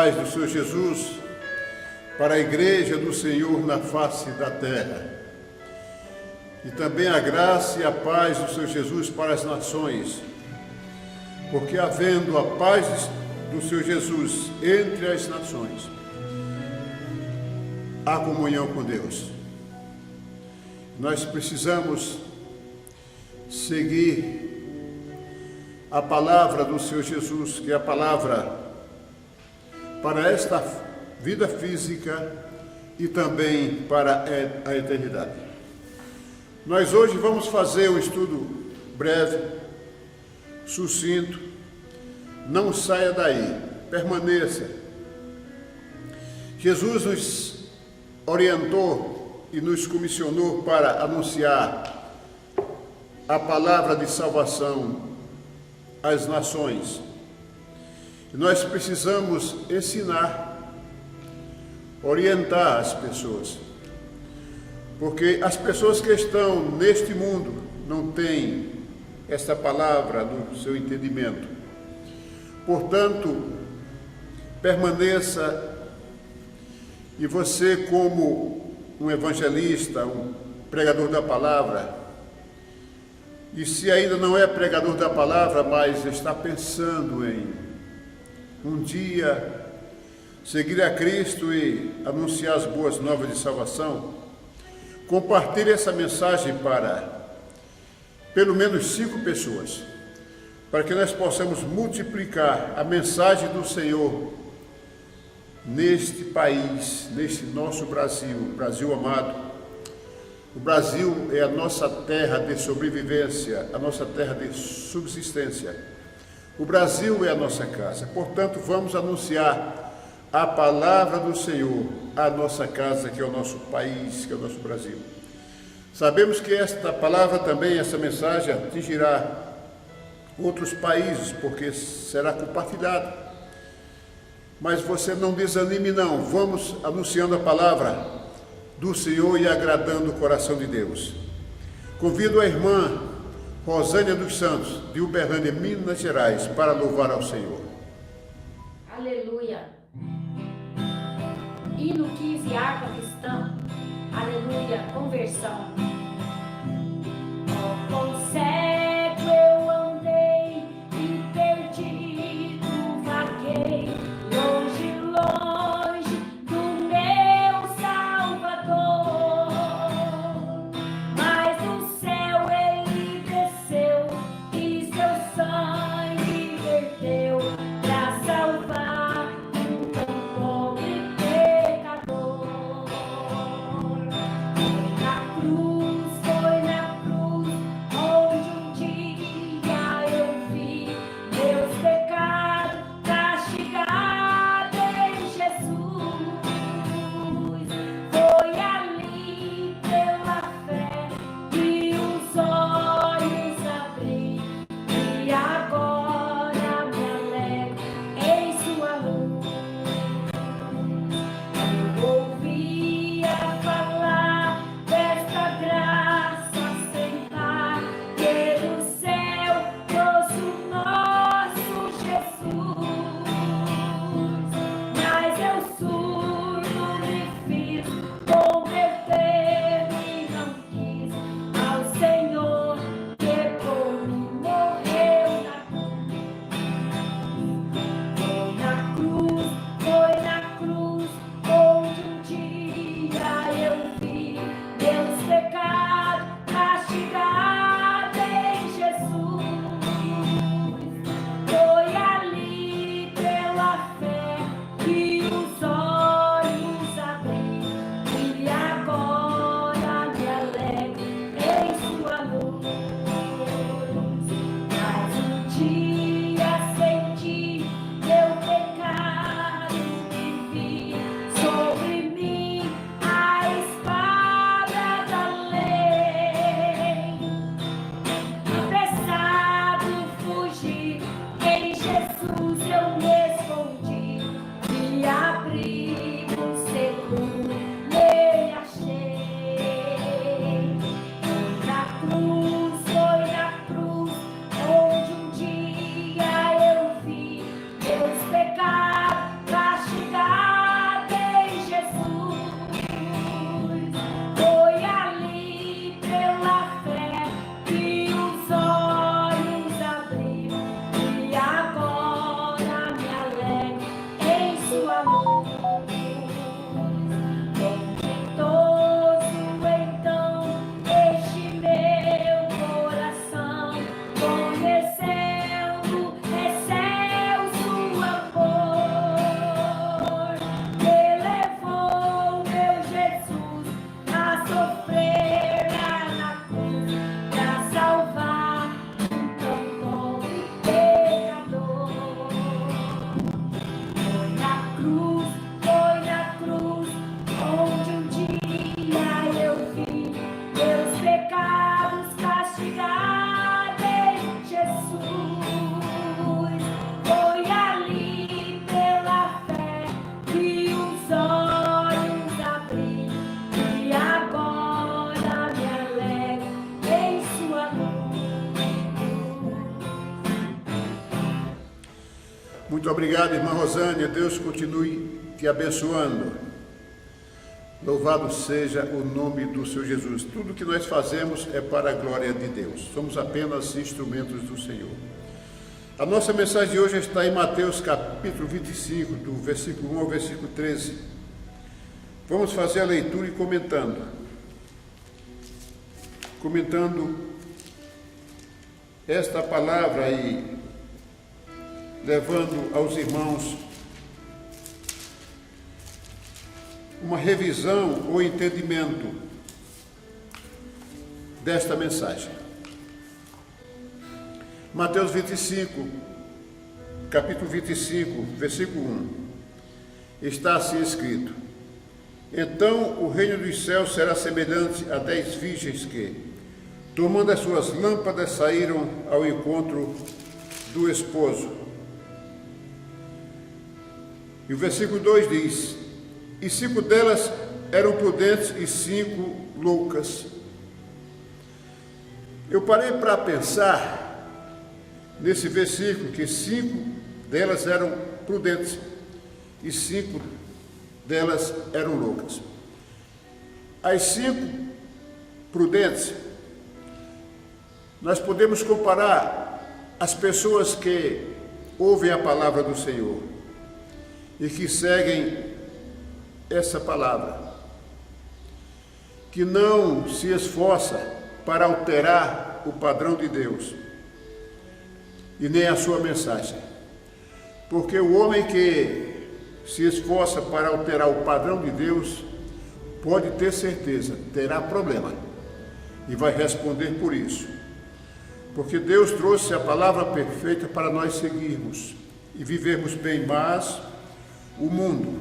paz do Senhor Jesus para a igreja do Senhor na face da terra. E também a graça e a paz do Senhor Jesus para as nações, porque havendo a paz do Senhor Jesus entre as nações, há comunhão com Deus. Nós precisamos seguir a palavra do Senhor Jesus, que é a palavra para esta vida física e também para a eternidade. Nós hoje vamos fazer um estudo breve, sucinto. Não saia daí, permaneça. Jesus nos orientou e nos comissionou para anunciar a palavra de salvação às nações. E nós precisamos ensinar, orientar as pessoas, porque as pessoas que estão neste mundo não têm esta palavra no seu entendimento. Portanto, permaneça, e você, como um evangelista, um pregador da palavra, e se ainda não é pregador da palavra, mas está pensando em um dia seguir a Cristo e anunciar as boas novas de salvação, compartilhe essa mensagem para pelo menos 5 pessoas, para que nós possamos multiplicar a mensagem do Senhor neste país, neste nosso Brasil, Brasil amado. O Brasil é a nossa terra de sobrevivência, a nossa terra de subsistência. O Brasil é a nossa casa. Portanto, vamos anunciar a palavra do Senhor à nossa casa, que é o nosso país, que é o nosso Brasil. Sabemos que esta palavra também, essa mensagem, atingirá outros países, porque será compartilhada. Mas você não desanime não, vamos anunciando a palavra do Senhor e agradando o coração de Deus. Convido a irmã Rosânia dos Santos, de Uberlândia, Minas Gerais, para louvar ao Senhor. Aleluia. Hino 15, harpa cristã. Aleluia, conversão. Ó, quão cego eu andei e perdido vaguei, longe, longe do meu Salvador. Mas do céu ele desceu e seu sangue verteu pra salvar um tão pobre pecador. Foi na cruz Muito obrigado, irmã Rosânia. Deus continue te abençoando. Louvado seja o nome do Senhor Jesus. Tudo que nós fazemos é para a glória de Deus. Somos apenas instrumentos do Senhor. A nossa mensagem de hoje está em Mateus capítulo 25, do versículo 1 ao versículo 13. Vamos fazer a leitura e comentando esta palavra e levando aos irmãos uma revisão ou entendimento desta mensagem. Mateus 25, capítulo 25, versículo 1, está assim escrito: Então o reino dos céus será semelhante a 10 virgens que, tomando as suas lâmpadas, saíram ao encontro do esposo. E o versículo 2 diz: E 5 delas eram prudentes e 5 loucas. Eu parei para pensar nesse versículo que 5 delas eram prudentes e 5 delas eram loucas. As 5 prudentes, nós podemos comparar as pessoas que ouvem a palavra do Senhor e que seguem essa palavra, que não se esforça para alterar o padrão de Deus e nem a sua mensagem. Porque o homem que se esforça para alterar o padrão de Deus, pode ter certeza, terá problema e vai responder por isso. Porque Deus trouxe a palavra perfeita para nós seguirmos e vivermos bem, mas o mundo,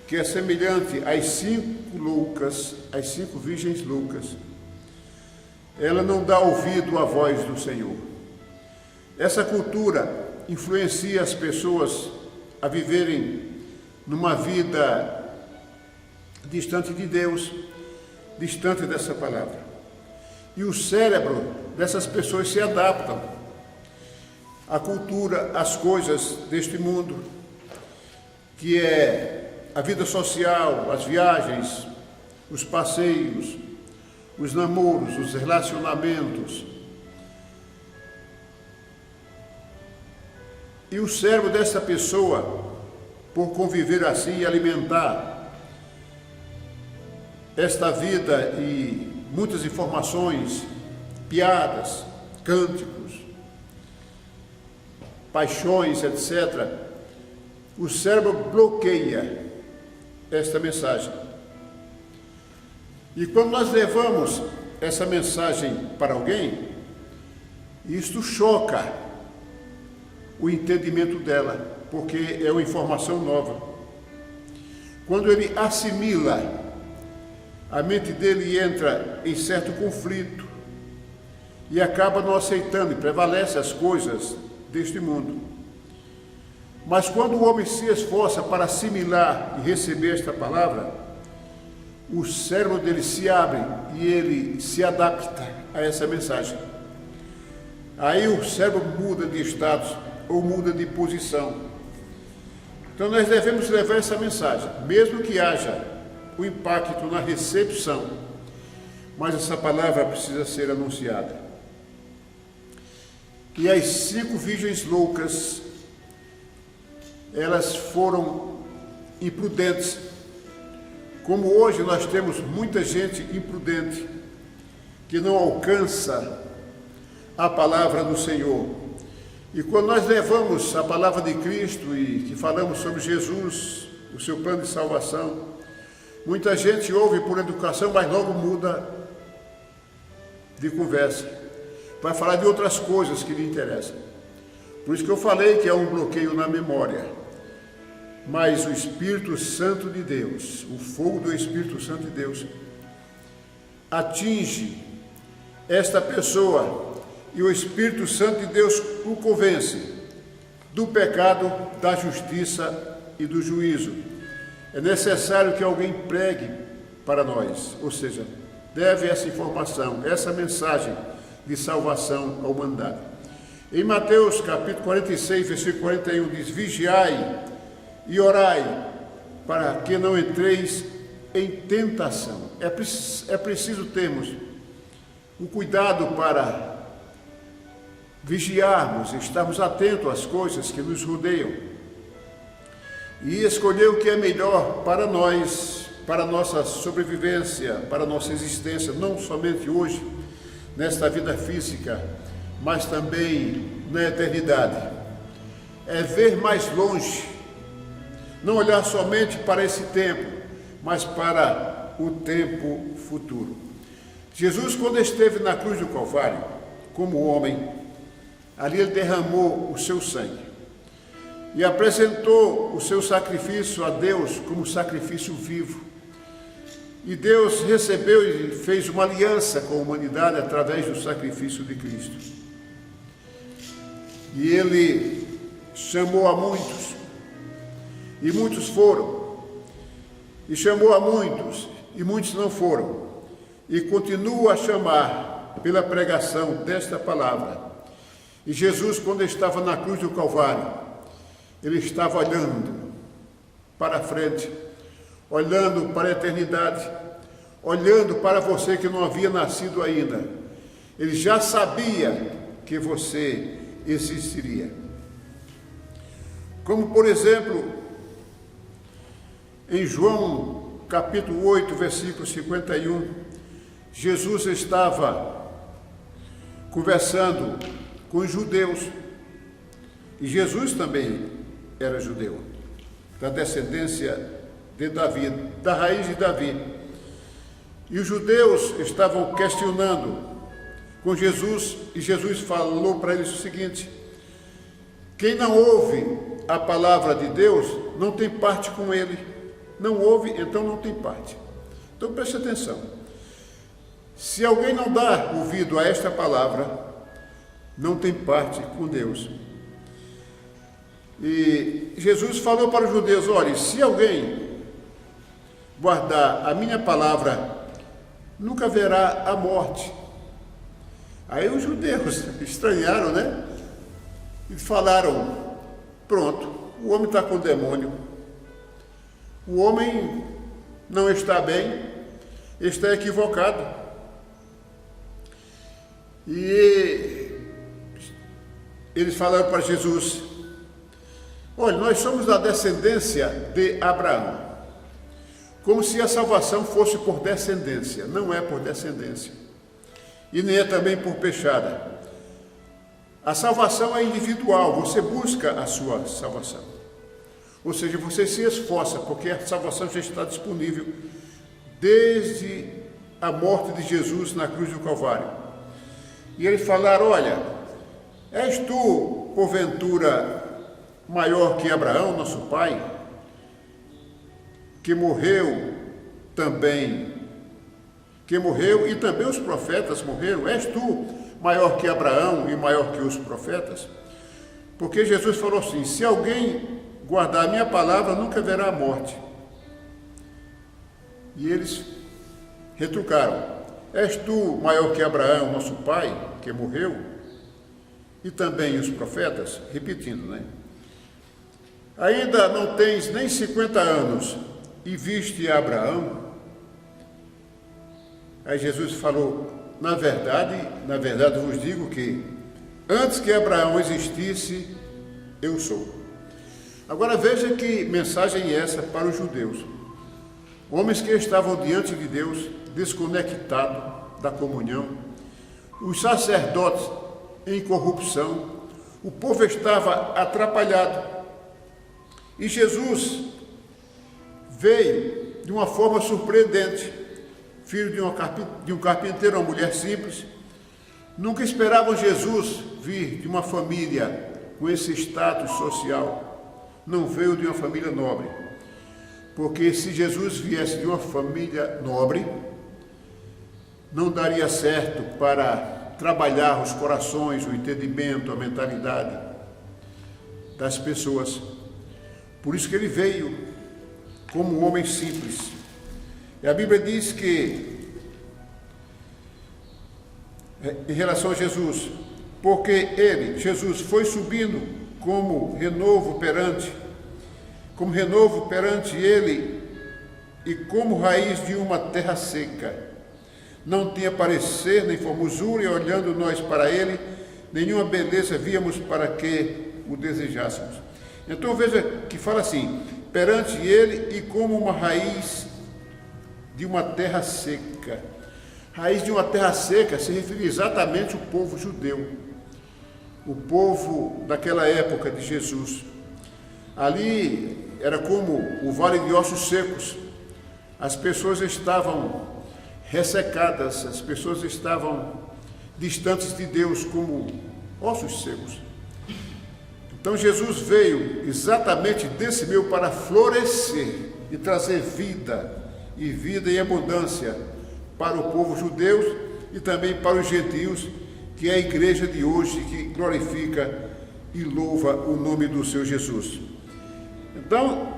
que é semelhante às 5 loucas, às 5 virgens loucas, ela não dá ouvido à voz do Senhor. Essa cultura influencia as pessoas a viverem numa vida distante de Deus, distante dessa palavra. E o cérebro dessas pessoas se adaptam à cultura, às coisas deste mundo, que é a vida social, as viagens, os passeios, os namoros, os relacionamentos. E o cérebro dessa pessoa, por conviver assim e alimentar esta vida e muitas informações, piadas, cânticos, paixões, etc., o cérebro bloqueia esta mensagem. E quando nós levamos essa mensagem para alguém, isto choca o entendimento dela, porque é uma informação nova. Quando ele assimila, a mente dele entra em certo conflito e acaba não aceitando e prevalece as coisas deste mundo. Mas quando o homem se esforça para assimilar e receber esta palavra, o cérebro dele se abre e ele se adapta a essa mensagem. Aí o cérebro muda de status ou muda de posição. Então nós devemos levar essa mensagem, mesmo que haja o impacto na recepção, mas essa palavra precisa ser anunciada. E as 5 virgens loucas, elas foram imprudentes, como hoje nós temos muita gente imprudente, que não alcança a palavra do Senhor. E quando nós levamos a palavra de Cristo e que falamos sobre Jesus, o seu plano de salvação, muita gente ouve por educação, mas logo muda de conversa. Vai falar de outras coisas que lhe interessam. Por isso que eu falei que é um bloqueio na memória. Mas o Espírito Santo de Deus, o fogo do Espírito Santo de Deus, atinge esta pessoa e o Espírito Santo de Deus o convence do pecado, da justiça e do juízo. É necessário que alguém pregue para nós, ou seja, deve essa informação, essa mensagem de salvação à humanidade. Em Mateus capítulo 46, versículo 41, diz: vigiai e orai, para que não entreis em tentação. É preciso termos um cuidado para vigiarmos, estarmos atentos às coisas que nos rodeiam e escolher o que é melhor para nós, para a nossa sobrevivência, para a nossa existência, não somente hoje, nesta vida física, mas também na eternidade. É ver mais longe, não olhar somente para esse tempo, mas para o tempo futuro. Jesus, quando esteve na cruz do Calvário, como homem, ali ele derramou o seu sangue e apresentou o seu sacrifício a Deus como sacrifício vivo. E Deus recebeu e fez uma aliança com a humanidade através do sacrifício de Cristo. E ele chamou a muitos, e muitos foram, e chamou a muitos, e muitos não foram, e continua a chamar pela pregação desta palavra. E Jesus, quando estava na cruz do Calvário, ele estava olhando para a frente, olhando para a eternidade, olhando para você que não havia nascido ainda. Ele já sabia que você existiria. Como, por exemplo, em João capítulo 8, versículo 51, Jesus estava conversando com os judeus, e Jesus também era judeu, da descendência de Davi, da raiz de Davi. E os judeus estavam questionando com Jesus, e Jesus falou para eles o seguinte: quem não ouve a palavra de Deus não tem parte com ele. Não ouve, então não tem parte. Então preste atenção. Se alguém não dá ouvido a esta palavra, não tem parte com Deus. E Jesus falou para os judeus: olha, se alguém guardar a minha palavra, nunca verá a morte. Aí os judeus estranharam, né? E falaram: pronto, o homem está com demônio. O homem não está bem, está equivocado. E eles falaram para Jesus: olha, nós somos da descendência de Abraão. Como se a salvação fosse por descendência. Não é por descendência. E nem é também por peixada. A salvação é individual, você busca a sua salvação. Ou seja, você se esforça, porque a salvação já está disponível desde a morte de Jesus na cruz do Calvário. E eles falaram: olha, és tu, porventura, maior que Abraão, nosso pai, que morreu e também os profetas morreram? És tu maior que Abraão e maior que os profetas? Porque Jesus falou assim: se alguém guardar a minha palavra, nunca verá a morte. E eles retrucaram: és tu maior que Abraão, nosso pai, que morreu? E também os profetas? Repetindo, né? Ainda não tens nem 50 anos e viste Abraão? Aí Jesus falou: na verdade vos digo que antes que Abraão existisse, eu sou. Agora veja que mensagem é essa para os judeus. Homens que estavam diante de Deus, desconectados da comunhão, os sacerdotes em corrupção, o povo estava atrapalhado. E Jesus veio de uma forma surpreendente, filho de um carpinteiro, uma mulher simples. Nunca esperavam Jesus vir de uma família com esse status social. Não veio de uma família nobre. Porque se Jesus viesse de uma família nobre, não daria certo para trabalhar os corações, o entendimento, a mentalidade das pessoas. Por isso que ele veio como um homem simples. E a Bíblia diz que, em relação a Jesus, porque ele, Jesus, foi subindo como renovo perante ele e como raiz de uma terra seca. Não tinha parecer nem formosura, e olhando nós para ele, nenhuma beleza víamos para que o desejássemos. Então veja que fala assim, perante ele e como uma raiz de uma terra seca. Raiz de uma terra seca se refere exatamente ao povo judeu, o povo daquela época de Jesus. Ali era como o vale de ossos secos. As pessoas estavam ressecadas, as pessoas estavam distantes de Deus como ossos secos. Então Jesus veio exatamente desse meio para florescer e trazer vida, e vida em abundância para o povo judeu e também para os gentios, que é a igreja de hoje que glorifica e louva o nome do seu Jesus. Então,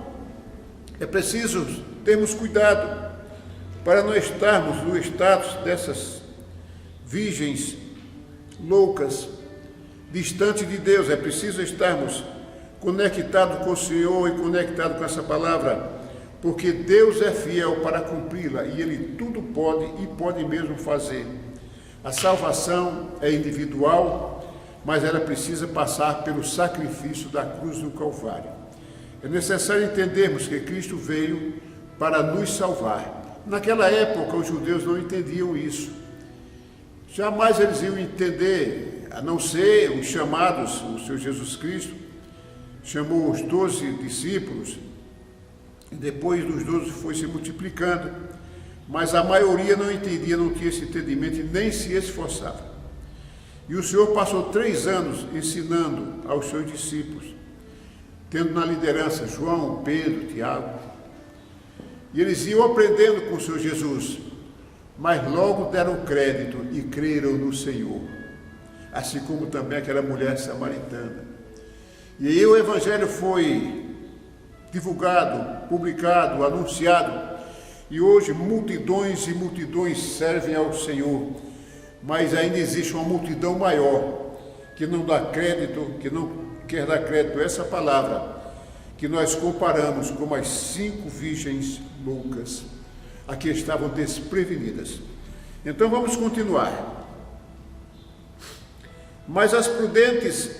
é preciso termos cuidado para não estarmos no status dessas virgens loucas, distante de Deus. É preciso estarmos conectados com o Senhor e conectados com essa palavra, porque Deus é fiel para cumpri-la e Ele tudo pode e pode mesmo fazer. A salvação é individual, mas ela precisa passar pelo sacrifício da cruz do Calvário. É necessário entendermos que Cristo veio para nos salvar. Naquela época, os judeus não entendiam isso. Jamais eles iam entender, a não ser os chamados. O Senhor Jesus Cristo chamou os 12 discípulos, e depois dos 12 foi se multiplicando, mas a maioria não entendia, não tinha esse entendimento e nem se esforçava. E o Senhor passou 3 anos ensinando aos seus discípulos, tendo na liderança João, Pedro, Tiago, e eles iam aprendendo com o Senhor Jesus, mas logo deram crédito e creram no Senhor, assim como também aquela mulher samaritana. E aí o Evangelho foi divulgado, publicado, anunciado, e hoje multidões e multidões servem ao Senhor, mas ainda existe uma multidão maior que não dá crédito, que não quer dar crédito a essa palavra, que nós comparamos com as 5 virgens loucas, aqui estavam desprevenidas. Então vamos continuar. Mas as prudentes,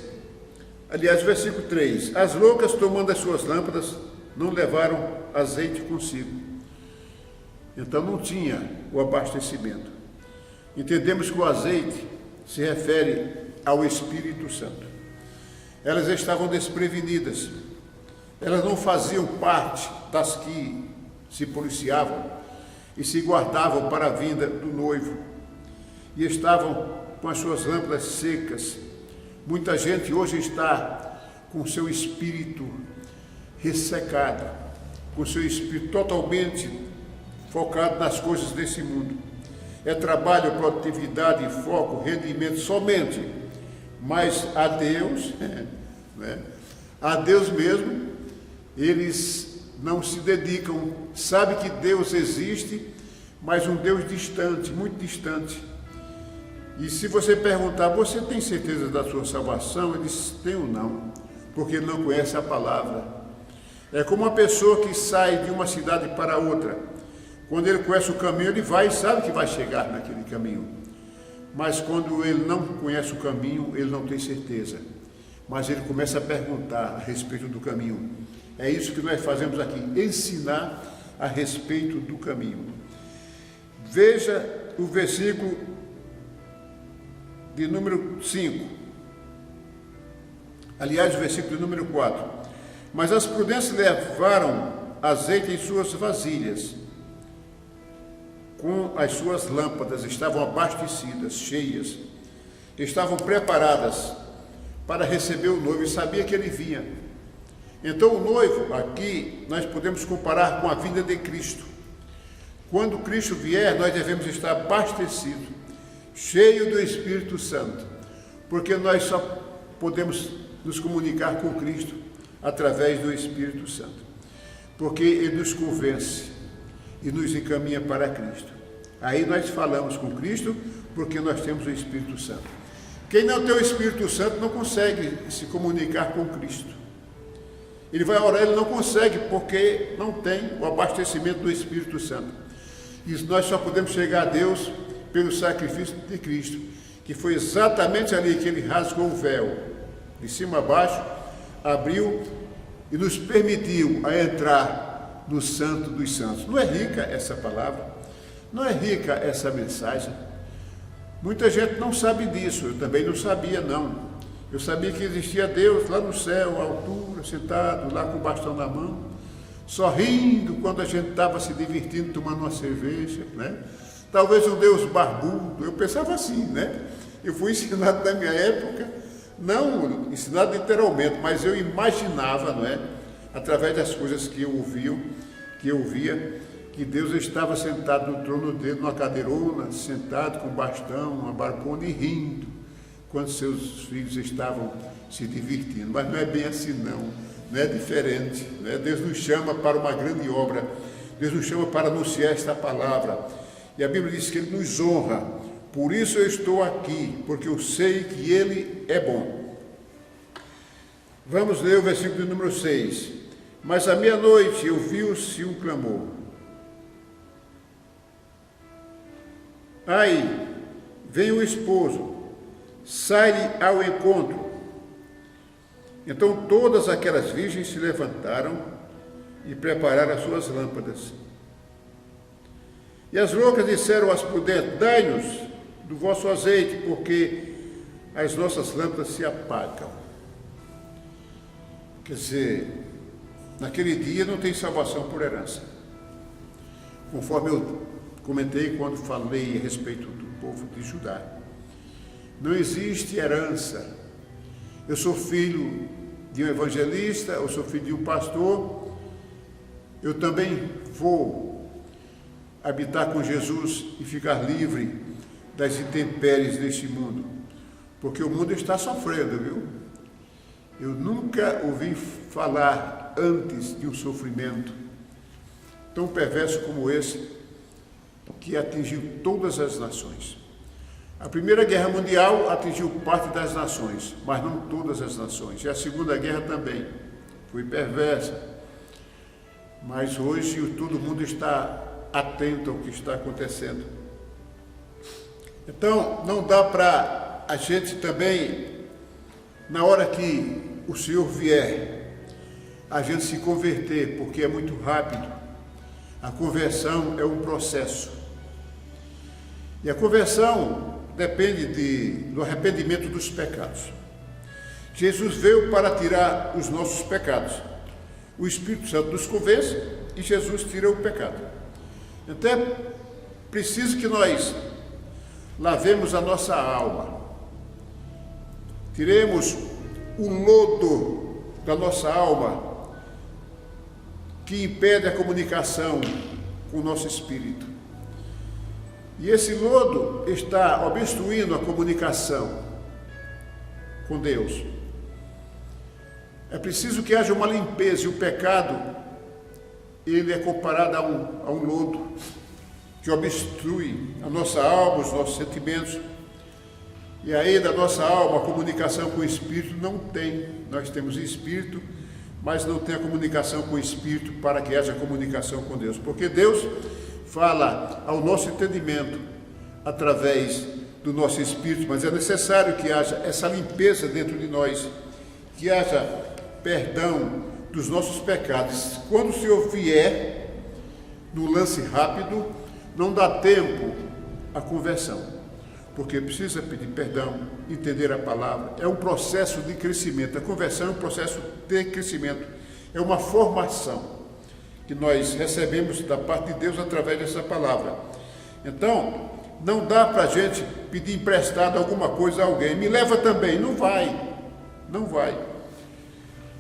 aliás, versículo 3, as loucas, tomando as suas lâmpadas, não levaram azeite consigo. Então não tinha o abastecimento. Entendemos que o azeite se refere ao Espírito Santo. Elas estavam desprevenidas. Elas não faziam parte das que se policiavam e se guardavam para a vinda do noivo. E estavam com as suas lâmpadas secas. Muita gente hoje está com seu espírito ressecado, com seu espírito totalmente focado nas coisas desse mundo. É trabalho, produtividade, foco, rendimento somente, mas a Deus, né? A Deus mesmo, eles não se dedicam. Sabe que Deus existe, mas um Deus distante, muito distante. E se você perguntar, você tem certeza da sua salvação? Ele diz, tenho não, porque ele não conhece a palavra. É como uma pessoa que sai de uma cidade para outra. Quando ele conhece o caminho, ele vai e sabe que vai chegar naquele caminho. Mas quando ele não conhece o caminho, ele não tem certeza. Mas ele começa a perguntar a respeito do caminho. É isso que nós fazemos aqui, ensinar a respeito do caminho. Veja o versículo de número 5. Aliás, o versículo de número 4. Mas as prudentes levaram azeite em suas vasilhas, com as suas lâmpadas, estavam abastecidas, cheias, estavam preparadas para receber o noivo e sabia que ele vinha. Então o noivo, aqui nós podemos comparar com a vinda de Cristo. Quando Cristo vier, nós devemos estar abastecidos, cheios do Espírito Santo, porque nós só podemos nos comunicar com Cristo através do Espírito Santo, porque ele nos convence e nos encaminha para Cristo. Aí nós falamos com Cristo, porque nós temos o Espírito Santo. Quem não tem o Espírito Santo não consegue se comunicar com Cristo. Ele vai orar, ele não consegue, porque não tem o abastecimento do Espírito Santo. E nós só podemos chegar a Deus pelo sacrifício de Cristo, que foi exatamente ali que ele rasgou o véu, de cima a baixo, abriu e nos permitiu a entrar no Santo dos Santos. Não é rica essa palavra? Não é rica essa mensagem? Muita gente não sabe disso, eu também não sabia, não. Eu sabia que existia Deus lá no céu, à altura, sentado lá com o bastão na mão, sorrindo quando a gente estava se divertindo, tomando uma cerveja, né? Talvez um Deus barbudo, eu pensava assim, né? Eu fui ensinado na minha época, não ensinado literalmente, mas eu imaginava, não é? Através das coisas que eu ouvia, que Deus estava sentado no trono dele, numa cadeirona, sentado com bastão, uma barbona e rindo, quando seus filhos estavam se divertindo. Mas não é bem assim não é diferente, né? Deus nos chama para uma grande obra, Deus nos chama para anunciar esta palavra, e a Bíblia diz que Ele nos honra. Por isso eu estou aqui, porque eu sei que Ele é bom. Vamos ler o versículo número 6. Mas à meia-noite ouviu-se um clamor. Ai, vem o esposo, sai-lhe ao encontro. Então todas aquelas virgens se levantaram e prepararam as suas lâmpadas. E as loucas disseram às prudentes: dai-nos do vosso azeite, porque as nossas lâmpadas se apagam. Quer dizer, naquele dia não tem salvação por herança. Conforme eu comentei quando falei a respeito do povo de Judá. Não existe herança. Eu sou filho de um evangelista, eu sou filho de um pastor, eu também vou habitar com Jesus e ficar livre das intempéries deste mundo, porque o mundo está sofrendo, viu? Eu nunca ouvi falar antes de um sofrimento tão perverso como esse, que atingiu todas as nações. A Primeira Guerra Mundial atingiu parte das nações, mas não todas as nações. E a Segunda Guerra também foi perversa. Mas hoje todo mundo está atento ao que está acontecendo. Então, não dá para a gente também, na hora que o Senhor vier, a gente se converter, porque é muito rápido. A conversão é um processo. E a conversão depende do arrependimento dos pecados. Jesus veio para tirar os nossos pecados. O Espírito Santo nos convence e Jesus tira o pecado. Então é preciso que nós lavemos a nossa alma. Tiremos o lodo da nossa alma que impede a comunicação com o nosso espírito. E esse lodo está obstruindo a comunicação com Deus. É preciso que haja uma limpeza, e o pecado, ele é comparado a um lodo que obstrui a nossa alma, os nossos sentimentos. E aí da nossa alma, a comunicação com o Espírito não tem. Nós temos Espírito, mas não tem a comunicação com o Espírito para que haja comunicação com Deus. Porque Deus fala ao nosso entendimento através do nosso Espírito, mas é necessário que haja essa limpeza dentro de nós, que haja perdão dos nossos pecados. Quando o Senhor vier, no lance rápido, não dá tempo à conversão, porque precisa pedir perdão, entender a palavra. É um processo de crescimento. A conversão é um processo de crescimento, é uma formação que nós recebemos da parte de Deus através dessa palavra. Então, não dá para a gente pedir emprestado alguma coisa a alguém. Me leva também. Não vai. Não vai.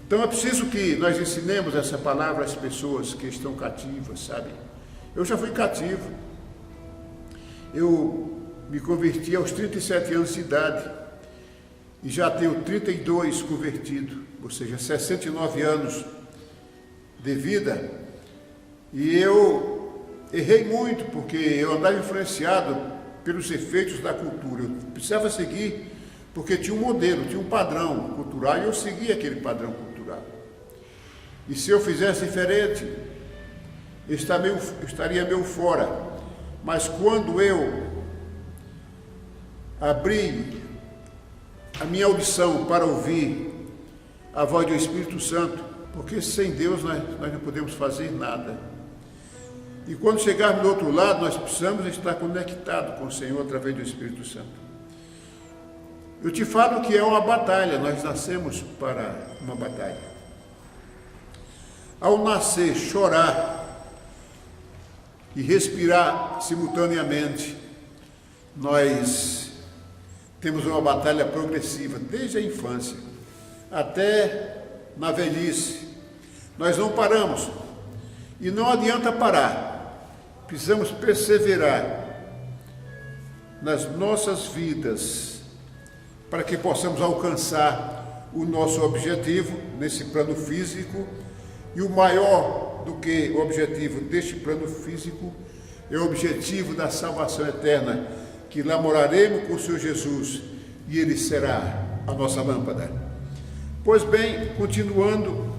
Então, é preciso que nós ensinemos essa palavra às pessoas que estão cativas, sabe? Eu já fui cativo. Eu me converti aos 37 anos de idade e já tenho 32 convertido, ou seja, 69 anos de vida. E eu errei muito, porque eu andava influenciado pelos efeitos da cultura. Eu precisava seguir porque tinha um modelo, tinha um padrão cultural, e eu seguia aquele padrão cultural. E se eu fizesse diferente, eu estaria meio fora. Mas quando eu abri a minha audição para ouvir a voz do Espírito Santo, porque sem Deus nós não podemos fazer nada. E quando chegarmos do outro lado, nós precisamos estar conectados com o Senhor através do Espírito Santo. Eu te falo que é uma batalha, nós nascemos para uma batalha. Ao nascer, chorar e respirar simultaneamente, nós temos uma batalha progressiva, desde a infância até na velhice. Nós não paramos e não adianta parar, precisamos perseverar nas nossas vidas para que possamos alcançar o nosso objetivo nesse plano físico. E o maior do que o objetivo deste plano físico é o objetivo da salvação eterna, que lá moraremos com o Senhor Jesus e Ele será a nossa lâmpada. Pois bem, continuando,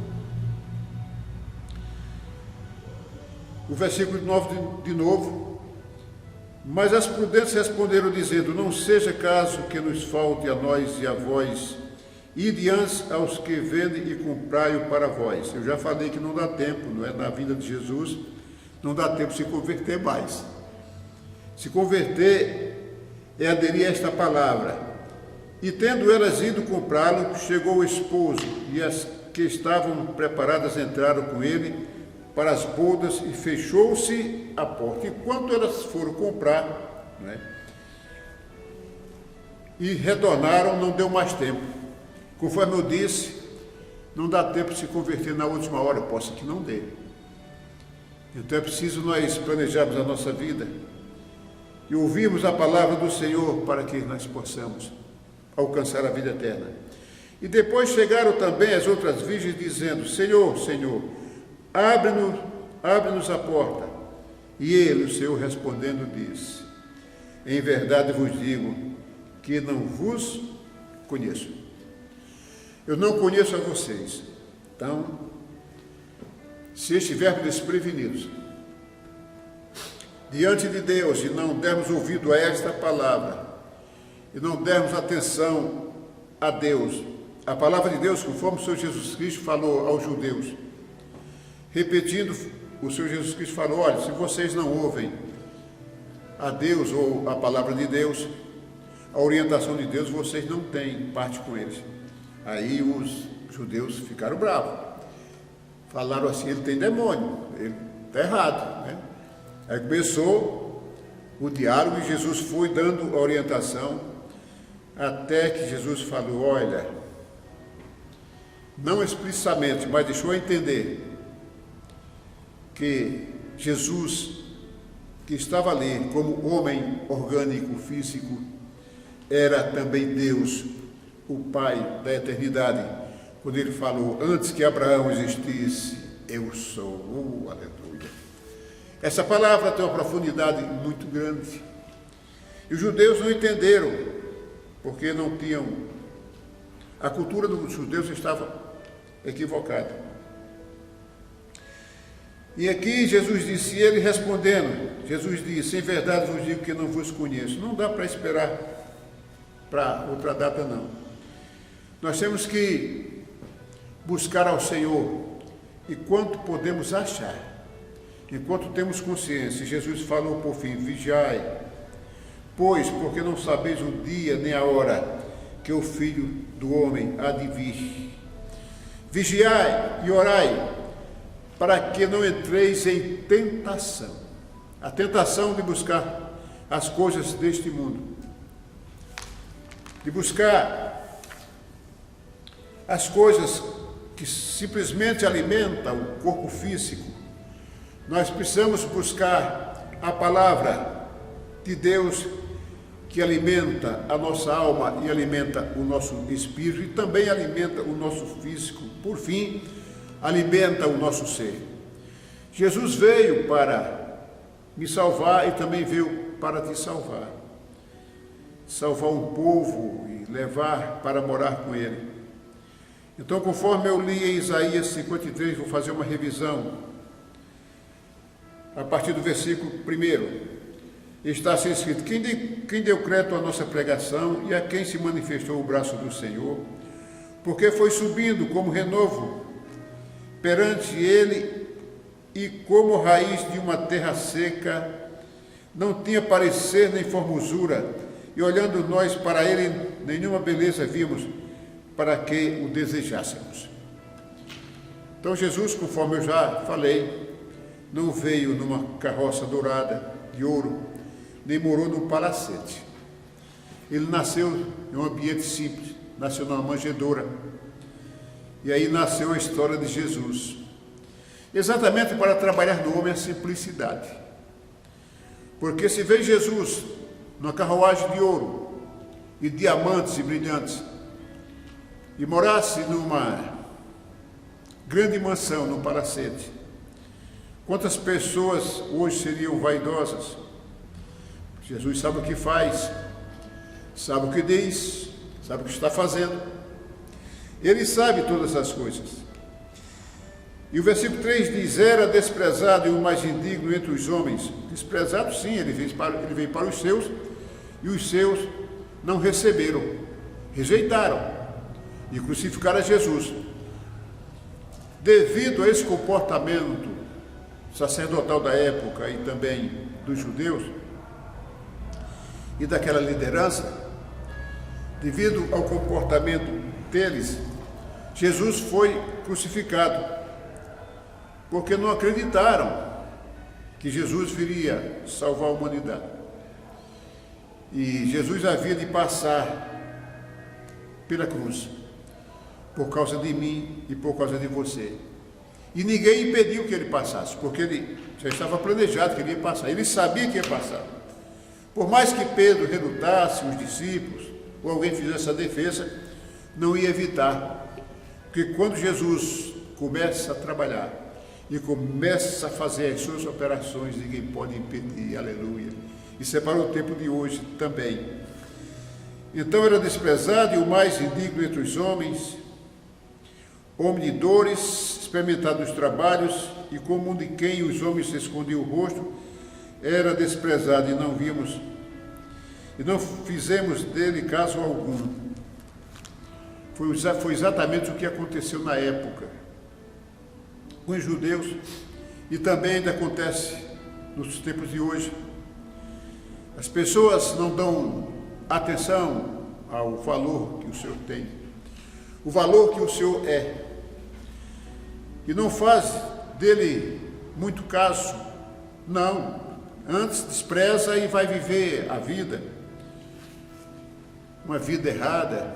o versículo 9 de novo. Mas as prudentes responderam, dizendo: não seja caso que nos falte a nós e a vós, ide antes aos que vendem e comprai-o para vós. Eu já falei que não dá tempo, não é? Na vinda de Jesus, não dá tempo de se converter mais. Se converter é aderir a esta palavra. E tendo elas ido comprá-lo, chegou o esposo, e as que estavam preparadas entraram com ele para as bodas, e fechou-se a porta. Enquanto elas foram comprar, né, e retornaram, não deu mais tempo. Conforme eu disse, não dá tempo de se converter na última hora, pode ser que não dê. Então é preciso nós planejarmos a nossa vida e ouvirmos a palavra do Senhor para que nós possamos alcançar a vida eterna. E depois chegaram também as outras virgens, dizendo: Senhor, Senhor, abre-nos a porta. E ele, o Senhor, respondendo, disse: em verdade vos digo que não vos conheço. Eu não conheço a vocês. Então, se estivermos desprevenidos diante de Deus e não dermos ouvido a esta palavra, e não dermos atenção a Deus, a palavra de Deus, conforme o Senhor Jesus Cristo falou aos judeus, repetindo, o Senhor Jesus Cristo falou: olha, se vocês não ouvem a Deus ou a palavra de Deus, a orientação de Deus, vocês não têm parte com eles. Aí os judeus ficaram bravos, falaram assim: ele tem demônio, ele está errado, né? Aí começou o diálogo e Jesus foi dando a orientação, até que Jesus falou: olha, não explicitamente, mas deixou entender que Jesus, que estava ali como homem orgânico, físico, era também Deus, o Pai da eternidade, quando ele falou: antes que Abraão existisse, eu sou. Aleluia. Essa palavra tem uma profundidade muito grande. E os judeus não entenderam, porque não tinham... A cultura dos judeus estava equivocada. E aqui Jesus disse, e ele respondendo, Jesus disse: em verdade vos digo que não vos conheço. Não dá para esperar para outra data, não. Nós temos que buscar ao Senhor enquanto podemos achar, enquanto temos consciência. Jesus falou por fim: vigiai, pois, porque não sabeis o dia nem a hora que o Filho do Homem há de vir. Vigiai e orai, para que não entreis em tentação. A tentação de buscar as coisas deste mundo, de buscar as coisas que simplesmente alimentam o corpo físico. Nós precisamos buscar a palavra de Deus, que alimenta a nossa alma e alimenta o nosso espírito, e também alimenta o nosso físico. Por fim, alimenta o nosso ser. Jesus veio para me salvar e também veio para te salvar. Salvar um povo e levar para morar com ele. Então, conforme eu li em Isaías 53, vou fazer uma revisão. A partir do versículo 1, está assim escrito: quem deu crédito à nossa pregação e a quem se manifestou o braço do Senhor, porque foi subindo como renovo perante ele e como raiz de uma terra seca, não tinha parecer nem formosura, e olhando nós para ele, nenhuma beleza vimos, para que o desejássemos. Então Jesus, conforme eu já falei, não veio numa carroça dourada de ouro, nem morou num palacete. Ele nasceu em um ambiente simples, nasceu numa manjedoura. E aí nasceu a história de Jesus. Exatamente para trabalhar no homem a simplicidade. Porque se vê Jesus numa carruagem de ouro e diamantes e brilhantes, e morasse numa grande mansão, num palacete, quantas pessoas hoje seriam vaidosas? Jesus sabe o que faz, sabe o que diz, sabe o que está fazendo. Ele sabe todas as coisas. E o versículo 3 diz: era desprezado e o mais indigno entre os homens. Desprezado sim, ele veio para os seus, e os seus não receberam, rejeitaram e crucificaram a Jesus. Devido a esse comportamento sacerdotal da época e também dos judeus e daquela liderança, devido ao comportamento deles, Jesus foi crucificado, porque não acreditaram que Jesus viria salvar a humanidade. E Jesus havia de passar pela cruz, por causa de mim e por causa de você. E ninguém impediu que ele passasse, porque ele já estava planejado que ele ia passar, ele sabia que ia passar. Por mais que Pedro relutasse, os discípulos, ou alguém fizesse a defesa, não ia evitar. Porque quando Jesus começa a trabalhar e começa a fazer as suas operações, ninguém pode impedir, aleluia. Isso é para o tempo de hoje também. Então era desprezado e o mais indigno entre os homens, homem de dores, experimentado nos trabalhos, e como um de quem os homens se escondiam o rosto, era desprezado e não vimos, e não fizemos dele caso algum. Foi exatamente o que aconteceu na época com os judeus, e também ainda acontece nos tempos de hoje. As pessoas não dão atenção ao valor que o Senhor tem, o valor que o Senhor é, e não faz dele muito caso, não. Antes despreza e vai viver a vida, uma vida errada,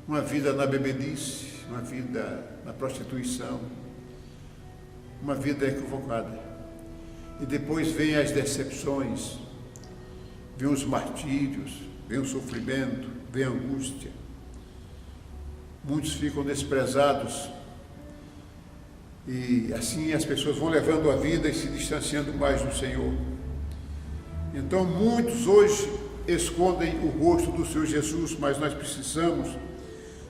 uma vida na bebedice, uma vida na prostituição, uma vida equivocada. E depois vem as decepções, vem os martírios, vem o sofrimento, vem a angústia. Muitos ficam desprezados e assim as pessoas vão levando a vida e se distanciando mais do Senhor. Então muitos hoje escondem o rosto do Senhor Jesus, mas nós precisamos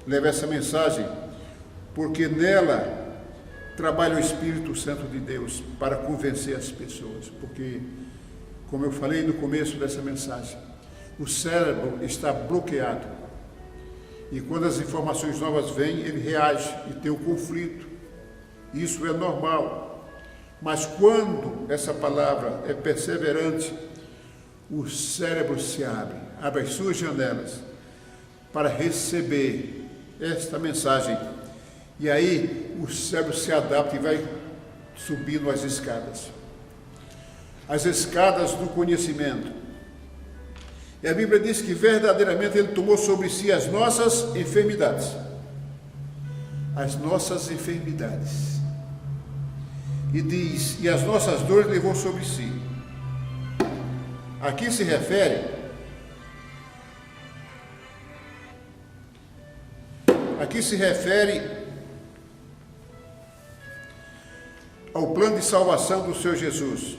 levar essa mensagem, porque nela trabalha o Espírito Santo de Deus para convencer as pessoas, porque, como eu falei no começo dessa mensagem, o cérebro está bloqueado, e quando as informações novas vêm, ele reage e tem um conflito. Isso é normal, mas quando essa palavra é perseverante, o cérebro se abre as suas janelas para receber esta mensagem, e aí o cérebro se adapta e vai subindo as escadas do conhecimento. E a Bíblia diz que verdadeiramente ele tomou sobre si as nossas enfermidades, e diz, e as nossas dores levou sobre si. Aqui se refere ao plano de salvação do Senhor Jesus.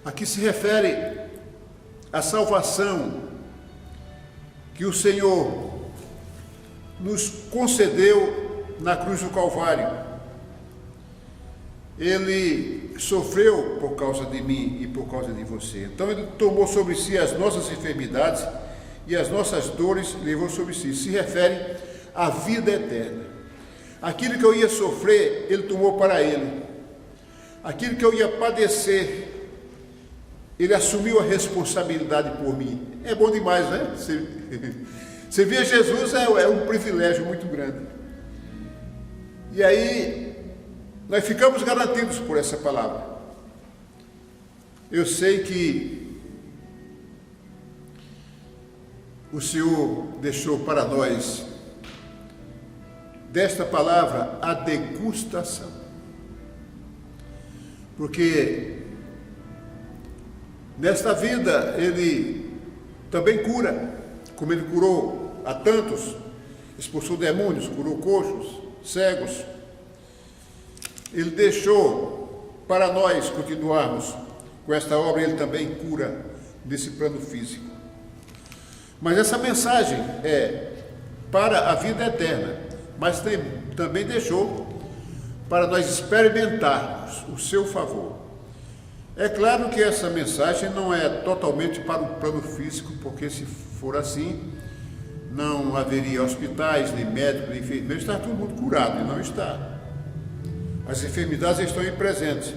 Aqui se refere à salvação que o Senhor nos concedeu na cruz do Calvário. Ele sofreu por causa de mim e por causa de você. Então ele tomou sobre si as nossas enfermidades e as nossas dores levou sobre si. Se refere à vida eterna. Aquilo que eu ia sofrer, ele tomou para ele. Aquilo que eu ia padecer, ele assumiu a responsabilidade por mim. É bom demais, né? Você via Jesus, é um privilégio muito grande. E aí, nós ficamos garantidos por essa palavra. Eu sei que o Senhor deixou para nós, desta palavra, a degustação. Porque nesta vida ele também cura, como ele curou a tantos, expulsou demônios, curou coxos, cegos. Ele deixou para nós continuarmos com esta obra, ele também cura nesse plano físico. Mas essa mensagem é para a vida eterna, mas também deixou para nós experimentarmos o seu favor. É claro que essa mensagem não é totalmente para o plano físico, porque se for assim, não haveria hospitais, nem médicos, nem enfermeiros, está todo mundo curado, e não está. As enfermidades estão aí presentes,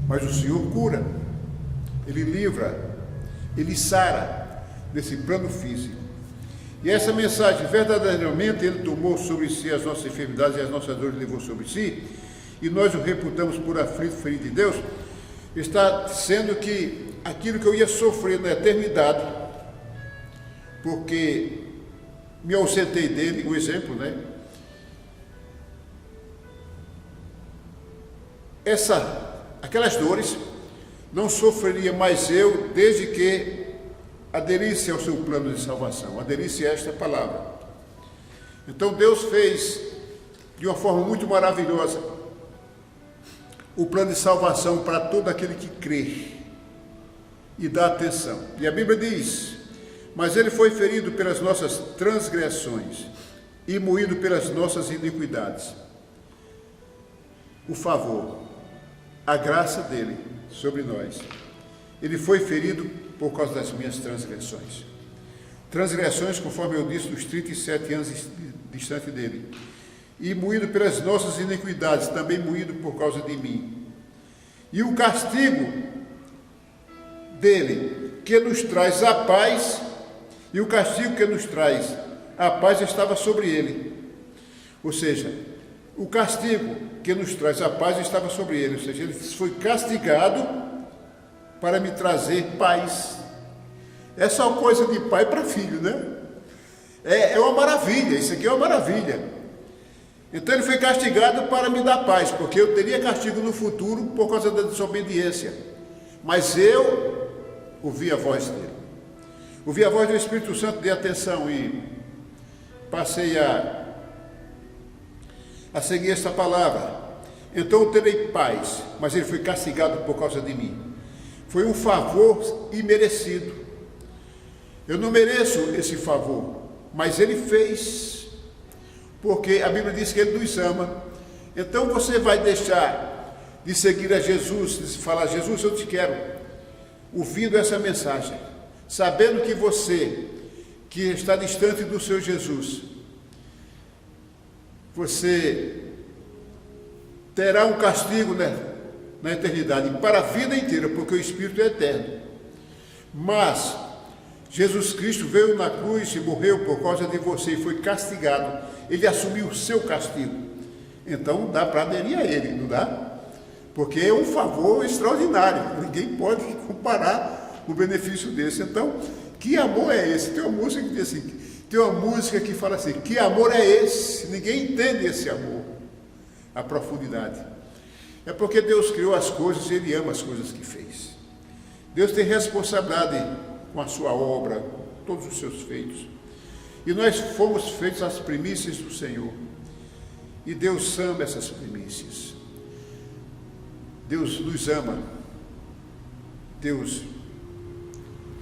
mas o Senhor cura, Ele livra, Ele sara nesse plano físico. E essa mensagem, verdadeiramente, Ele tomou sobre si as nossas enfermidades e as nossas dores levou sobre si, e nós o reputamos por aflito, ferido de Deus, está sendo que aquilo que eu ia sofrer na eternidade, porque me ausentei dele, um exemplo, né? Aquelas dores, não sofreria mais eu, desde que aderisse ao seu plano de salvação, aderisse a esta palavra. Então Deus fez de uma forma muito maravilhosa o plano de salvação para todo aquele que crê e dá atenção. E a Bíblia diz: mas ele foi ferido pelas nossas transgressões e moído pelas nossas iniquidades. O favor, a graça dele sobre nós. Ele foi ferido por causa das minhas transgressões. Transgressões, conforme eu disse, dos 37 anos distante dele. E moído pelas nossas iniquidades, também moído por causa de mim. E o castigo dele, que nos traz a paz, e o castigo que nos traz a paz estava sobre ele. Ou seja, o castigo que nos traz a paz estava sobre ele. Ou seja, ele foi castigado para me trazer paz. Essa é uma coisa de pai para filho, né? É uma maravilha, isso aqui é uma maravilha. Então ele foi castigado para me dar paz, porque eu teria castigo no futuro por causa da desobediência. Mas eu ouvi a voz dele. Ouvi a voz do Espírito Santo, dei atenção e passei a seguir esta palavra. Então eu terei paz, mas ele foi castigado por causa de mim. Foi um favor imerecido. Eu não mereço esse favor, mas ele fez, porque a Bíblia diz que ele nos ama. Então você vai deixar de seguir a Jesus, de falar: Jesus, eu te quero, ouvindo essa mensagem, sabendo que você, que está distante do seu Jesus, você terá um castigo, né, na eternidade, para a vida inteira, porque o Espírito é eterno. Mas Jesus Cristo veio na cruz e morreu por causa de você e foi castigado. Ele assumiu o seu castigo. Então dá para aderir a ele, não dá? Porque é um favor extraordinário. Ninguém pode comparar o benefício desse. Então, que amor é esse? Tem uma música que diz assim, tem uma música que fala assim: que amor é esse? Ninguém entende esse amor, a profundidade. É porque Deus criou as coisas e Ele ama as coisas que fez. Deus tem responsabilidade com a sua obra, com todos os seus feitos. E nós fomos feitos as primícias do Senhor. E Deus ama essas primícias. Deus nos ama. Deus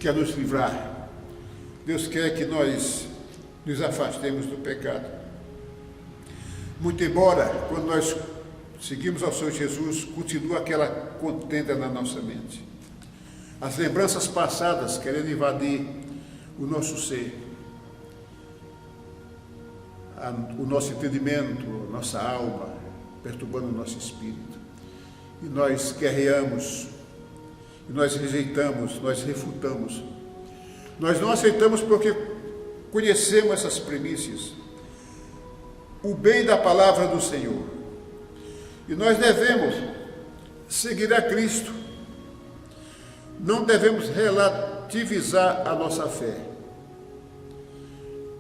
quer nos livrar. Deus quer que nós nos afastemos do pecado. Muito embora, quando nós seguimos ao Senhor Jesus, continua aquela contenda na nossa mente. As lembranças passadas querendo invadir o nosso ser, o nosso entendimento, a nossa alma, perturbando o nosso espírito. E nós guerreamos, e nós rejeitamos, nós refutamos. Nós não aceitamos porque conhecemos essas primícias, o bem da palavra do Senhor. E nós devemos seguir a Cristo. Não devemos relativizar a nossa fé.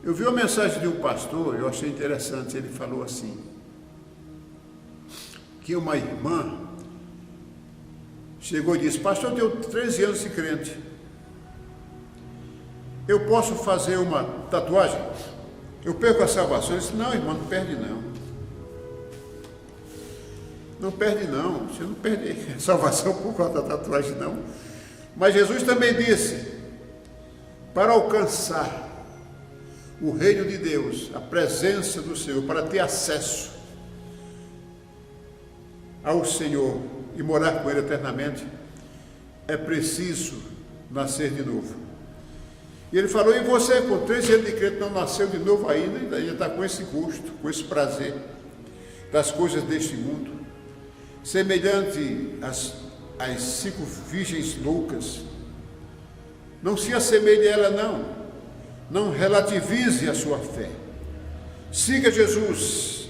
Eu vi uma mensagem de um pastor, eu achei interessante, ele falou assim, que uma irmã chegou e disse: pastor, eu tenho 13 anos de crente, eu posso fazer uma tatuagem? Eu perco a salvação? Ele disse: não, irmão, não perde não. Não perde não, você não perde a salvação por causa da tatuagem não. Mas Jesus também disse, para alcançar o reino de Deus, a presença do Senhor, para ter acesso ao Senhor e morar com Ele eternamente, é preciso nascer de novo. E ele falou: e você, com 13 anos de crente, não nasceu de novo ainda está com esse gosto, com esse prazer das coisas deste mundo, semelhante às 5 virgens loucas. Não se assemelhe a ela, não relativize a sua fé. Siga Jesus,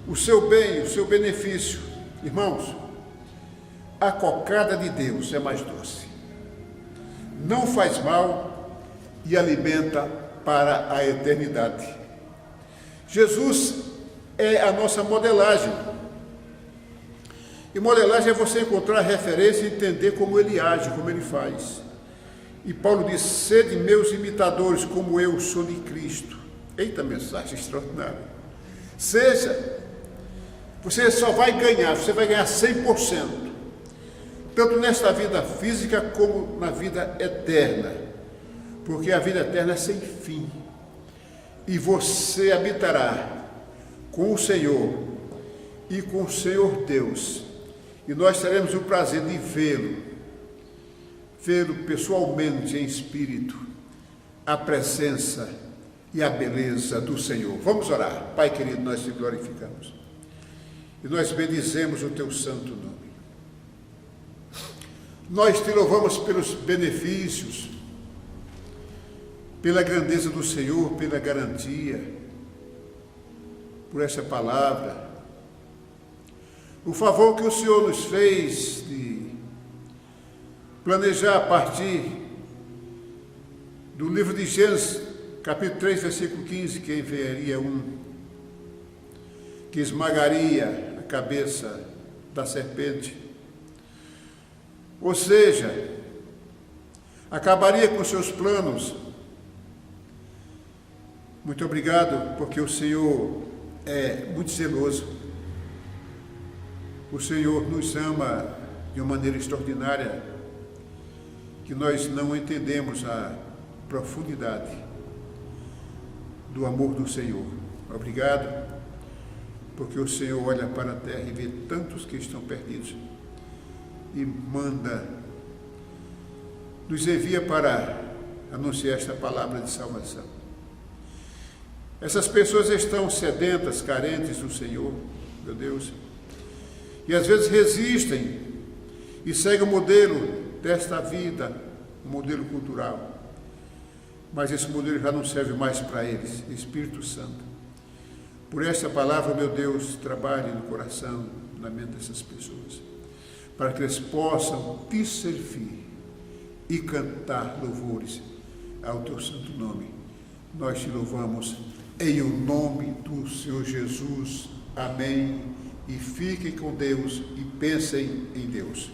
o seu bem, o seu benefício. Irmãos, a cocada de Deus é mais doce, não faz mal e alimenta para a eternidade. Jesus é a nossa modelagem. E modelagem é você encontrar referência e entender como Ele age, como Ele faz. E Paulo diz: sede meus imitadores, como eu sou de Cristo. Eita, mensagem extraordinária. Você só vai ganhar, você vai ganhar 100%, tanto nesta vida física como na vida eterna, porque a vida eterna é sem fim, e você habitará com o Senhor e com o Senhor Deus, e nós teremos o prazer de vê-lo pessoalmente em espírito, a presença e a beleza do Senhor. Vamos orar. Pai querido, nós te glorificamos e nós bendizemos o teu santo nome. Nós te louvamos pelos benefícios, pela grandeza do Senhor, pela garantia, por essa palavra, o favor que o Senhor nos fez de planejar a partir do livro de Gênesis, capítulo 3, versículo 15, que enviaria que esmagaria a cabeça da serpente, ou seja, acabaria com seus planos. Muito obrigado, porque o Senhor é muito zeloso, o Senhor nos ama de uma maneira extraordinária, que nós não entendemos a profundidade do amor do Senhor. Obrigado, porque o Senhor olha para a terra e vê tantos que estão perdidos e nos envia para anunciar esta palavra de salvação. Essas pessoas estão sedentas, carentes do Senhor, meu Deus, e às vezes resistem e seguem o modelo desta vida, um modelo cultural, mas esse modelo já não serve mais para eles. Espírito Santo, por esta palavra, meu Deus, trabalhe no coração, na mente dessas pessoas, para que eles possam te servir e cantar louvores ao teu santo nome. Nós te louvamos em o nome do Senhor Jesus. Amém. E fiquem com Deus e pensem em Deus.